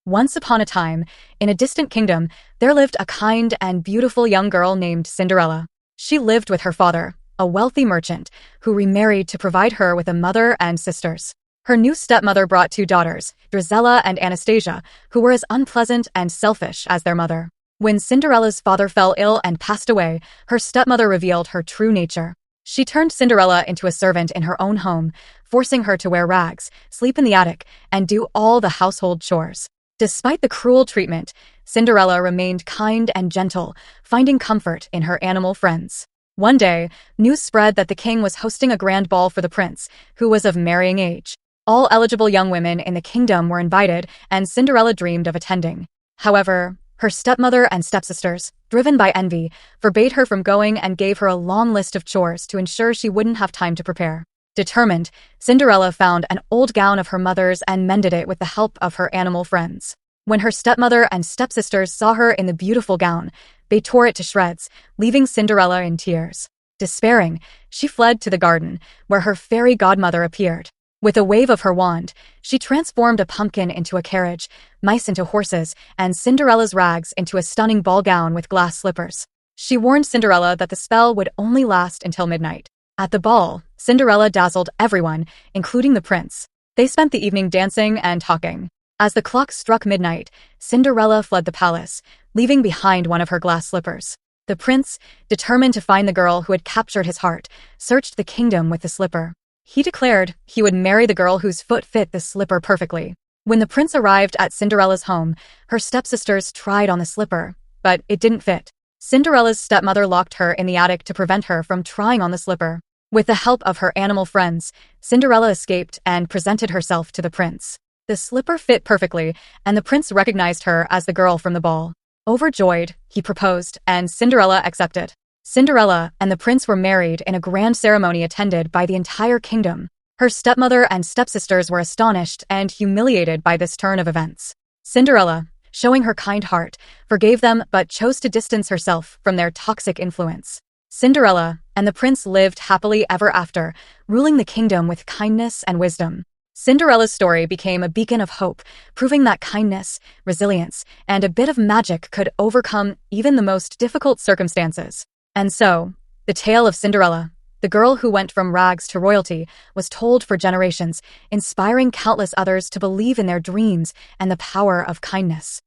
Once upon a time, in a distant kingdom, there lived a kind and beautiful young girl named Cinderella. She lived with her father, a wealthy merchant, who remarried to provide her with a mother and sisters. Her new stepmother brought two daughters, Drizella and Anastasia, who were as unpleasant and selfish as their mother. When Cinderella's father fell ill and passed away, her stepmother revealed her true nature. She turned Cinderella into a servant in her own home, forcing her to wear rags, sleep in the attic, and do all the household chores. Despite the cruel treatment, Cinderella remained kind and gentle, finding comfort in her animal friends. One day, news spread that the king was hosting a grand ball for the prince, who was of marrying age. All eligible young women in the kingdom were invited, and Cinderella dreamed of attending. However, her stepmother and stepsisters, driven by envy, forbade her from going and gave her a long list of chores to ensure she wouldn't have time to prepare. Determined, Cinderella found an old gown of her mother's and mended it with the help of her animal friends. When her stepmother and stepsisters saw her in the beautiful gown, they tore it to shreds, leaving Cinderella in tears. Despairing, she fled to the garden, where her fairy godmother appeared. With a wave of her wand, she transformed a pumpkin into a carriage, mice into horses, and Cinderella's rags into a stunning ball gown with glass slippers. She warned Cinderella that the spell would only last until midnight. At the ball, Cinderella dazzled everyone, including the prince. They spent the evening dancing and talking. As the clock struck midnight, Cinderella fled the palace, leaving behind one of her glass slippers. The prince, determined to find the girl who had captured his heart, searched the kingdom with the slipper. He declared he would marry the girl whose foot fit the slipper perfectly. When the prince arrived at Cinderella's home, her stepsisters tried on the slipper, but it didn't fit. Cinderella's stepmother locked her in the attic to prevent her from trying on the slipper. With the help of her animal friends, Cinderella escaped and presented herself to the prince. The slipper fit perfectly, and the prince recognized her as the girl from the ball. Overjoyed, he proposed, and Cinderella accepted. Cinderella and the prince were married in a grand ceremony attended by the entire kingdom. Her stepmother and stepsisters were astonished and humiliated by this turn of events. Cinderella, showing her kind heart, forgave them but chose to distance herself from their toxic influence. Cinderella and the prince lived happily ever after, ruling the kingdom with kindness and wisdom. Cinderella's story became a beacon of hope, proving that kindness, resilience, and a bit of magic could overcome even the most difficult circumstances. And so, the tale of Cinderella, the girl who went from rags to royalty, was told for generations, inspiring countless others to believe in their dreams and the power of kindness.